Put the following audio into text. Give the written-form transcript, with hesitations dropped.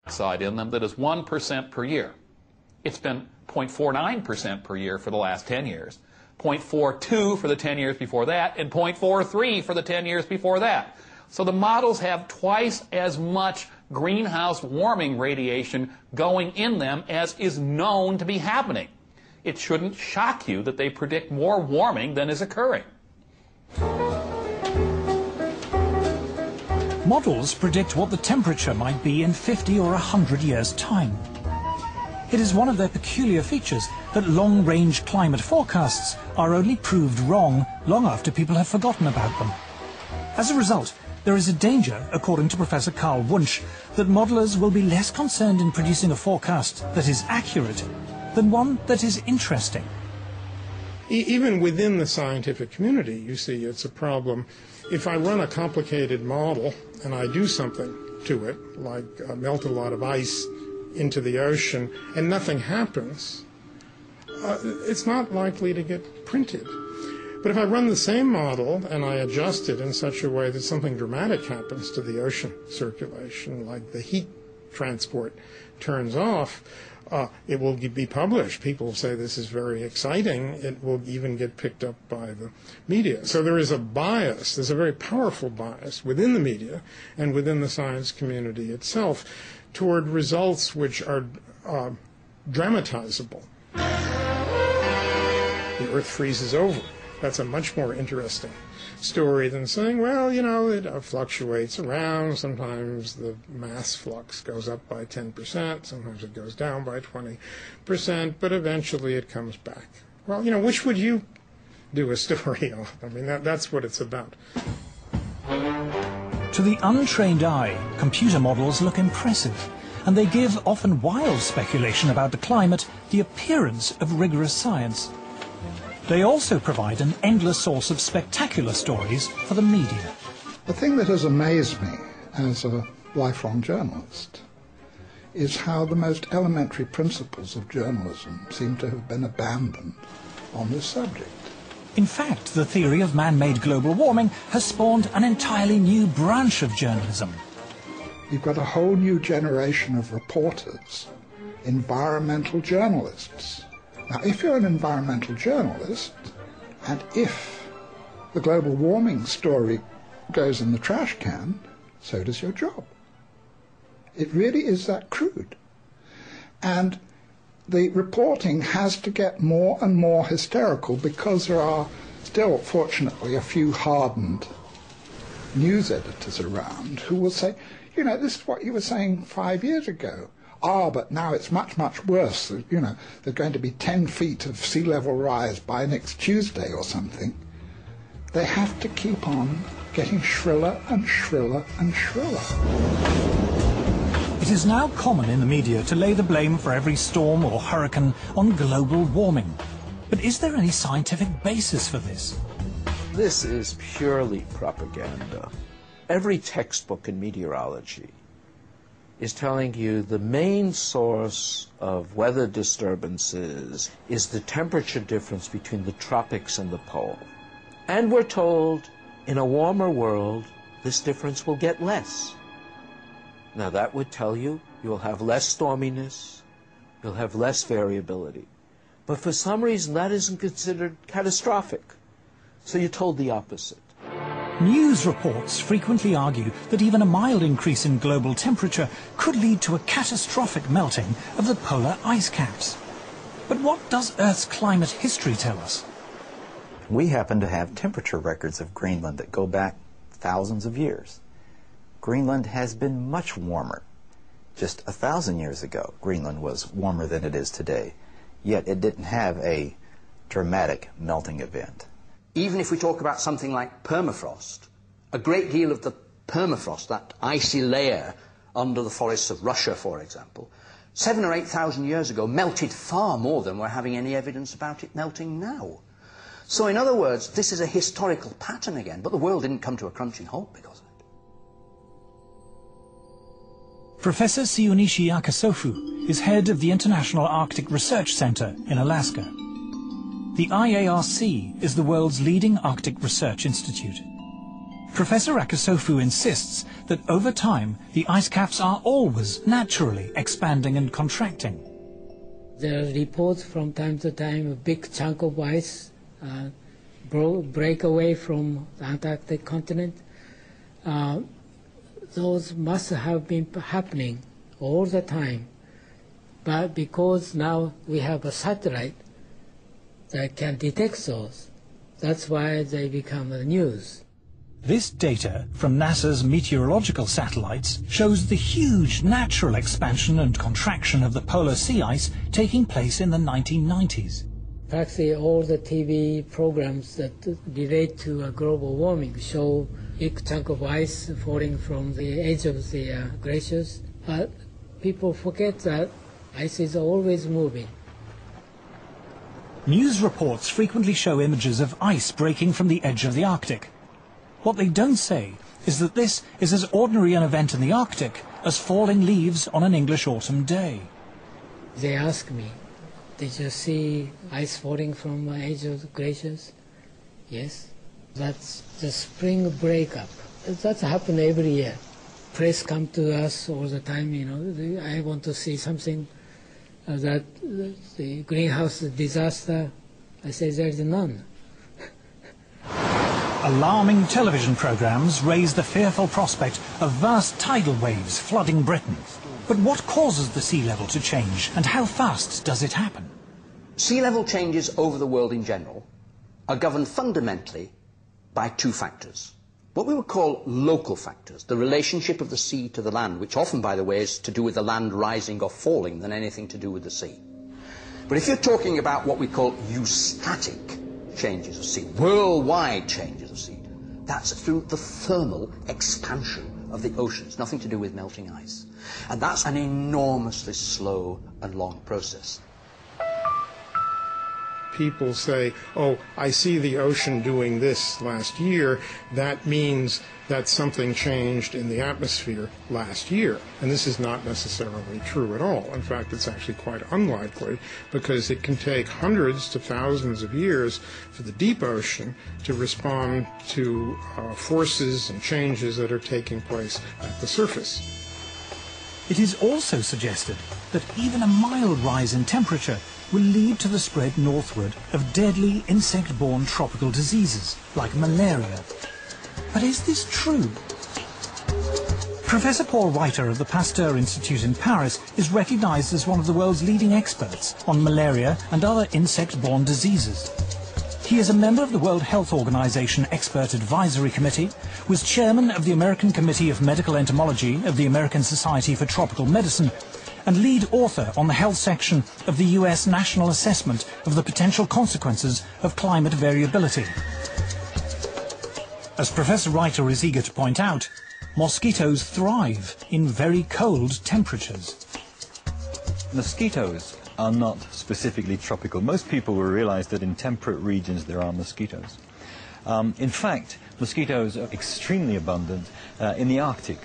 dioxide in them that is 1% per year. It's been 0.49% per year for the last 10 years, 0.42 for the 10 years before that, and 0.43 for the 10 years before that. So the models have twice as much greenhouse warming radiation going in them as is known to be happening. It shouldn't shock you that they predict more warming than is occurring. Models predict what the temperature might be in 50 or 100 years' time. It is one of their peculiar features that long-range climate forecasts are only proved wrong long after people have forgotten about them. As a result, there is a danger, according to Professor Carl Wunsch, that modelers will be less concerned in producing a forecast that is accurate than one that is interesting. Even within the scientific community, you see, it's a problem. If I run a complicated model and I do something to it, like melt a lot of ice into the ocean, and nothing happens, it's not likely to get printed. But if I run the same model and I adjust it in such a way that something dramatic happens to the ocean circulation, like the heat transport turns off, it will be published. People will say this is very exciting. It will even get picked up by the media. So there is a bias, there's a very powerful bias within the media and within the science community itself toward results which are dramatizable. The Earth freezes over. That's a much more interesting story than saying, well, you know, it fluctuates around. Sometimes the mass flux goes up by 10%, sometimes it goes down by 20%, but eventually it comes back. Well, you know, which would you do a story on? I mean, that's what it's about. To the untrained eye, computer models look impressive, and they give often wild speculation about the climate the appearance of rigorous science. They also provide an endless source of spectacular stories for the media. The thing that has amazed me as a lifelong journalist is how the most elementary principles of journalism seem to have been abandoned on this subject. In fact, the theory of man-made global warming has spawned an entirely new branch of journalism. You've got a whole new generation of reporters, environmental journalists. Now, if you're an environmental journalist, and if the global warming story goes in the trash can, so does your job. It really is that crude. And the reporting has to get more and more hysterical because there are still, fortunately, a few hardened news editors around who will say, you know, this is what you were saying 5 years ago. Ah, but now it's much, much worse. You know, there's going to be 10 feet of sea level rise by next Tuesday or something. They have to keep on getting shriller and shriller and shriller. It is now common in the media to lay the blame for every storm or hurricane on global warming. But is there any scientific basis for this? This is purely propaganda. Every textbook in meteorology is telling you the main source of weather disturbances is the temperature difference between the tropics and the pole. And we're told, in a warmer world, this difference will get less. Now that would tell you you'll have less storminess, you'll have less variability. But for some reason that isn't considered catastrophic. So you're told the opposite. News reports frequently argue that even a mild increase in global temperature could lead to a catastrophic melting of the polar ice caps. But what does Earth's climate history tell us? We happen to have temperature records of Greenland that go back thousands of years. Greenland has been much warmer. Just 1,000 years ago, Greenland was warmer than it is today, yet it didn't have a dramatic melting event. Even if we talk about something like permafrost, a great deal of the permafrost, that icy layer under the forests of Russia, for example, 7,000 or 8,000 years ago melted far more than we're having any evidence about it melting now. So in other words, this is a historical pattern again, but the world didn't come to a crunching halt because of it. Professor Siunishi Akasofu is head of the International Arctic Research Center in Alaska. The IARC is the world's leading Arctic research institute. Professor Akusofu insists that over time the ice caps are always naturally expanding and contracting. There are reports from time to time a big chunk of ice break away from the Antarctic continent. Those must have been happening all the time. But because now we have a satellite that can detect those, that's why they become the news. This data from NASA's meteorological satellites shows the huge natural expansion and contraction of the polar sea ice taking place in the 1990s. Practically all the TV programs that relate to global warming show big chunk of ice falling from the edge of the glaciers. But people forget that ice is always moving. News reports frequently show images of ice breaking from the edge of the Arctic. What they don't say is that this is as ordinary an event in the Arctic as falling leaves on an English autumn day. They ask me, did you see ice falling from the edge of the glaciers? Yes. That's the spring breakup. That's happened every year. Press come to us all the time, you know, I want to see something that the greenhouse disaster. I say there's none. Alarming television programs raise the fearful prospect of vast tidal waves flooding Britain. But what causes the sea level to change, and how fast does it happen? Sea level changes over the world in general are governed fundamentally by two factors. What we would call local factors, the relationship of the sea to the land, which often, by the way, is to do with the land rising or falling than anything to do with the sea. But if you're talking about what we call eustatic changes of sea, worldwide changes of sea, that's through the thermal expansion of the oceans, nothing to do with melting ice. And that's an enormously slow and long process. People say, oh, I see the ocean doing this last year. That means that something changed in the atmosphere last year. And this is not necessarily true at all. In fact, it's actually quite unlikely, because it can take hundreds to thousands of years for the deep ocean to respond to forces and changes that are taking place at the surface. It is also suggested that even a mild rise in temperature will lead to the spread northward of deadly insect-borne tropical diseases like malaria. But is this true? Professor Paul Reiter of the Pasteur Institute in Paris is recognized as one of the world's leading experts on malaria and other insect-borne diseases. He is a member of the World Health Organization Expert Advisory Committee, was chairman of the American Committee of Medical Entomology of the American Society for Tropical Medicine, and lead author on the health section of the US National Assessment of the Potential Consequences of Climate Variability. As Professor Reiter is eager to point out, mosquitoes thrive in very cold temperatures. Mosquitoes are not specifically tropical. Most people will realize that in temperate regions there are mosquitoes. In fact, mosquitoes are extremely abundant in the Arctic.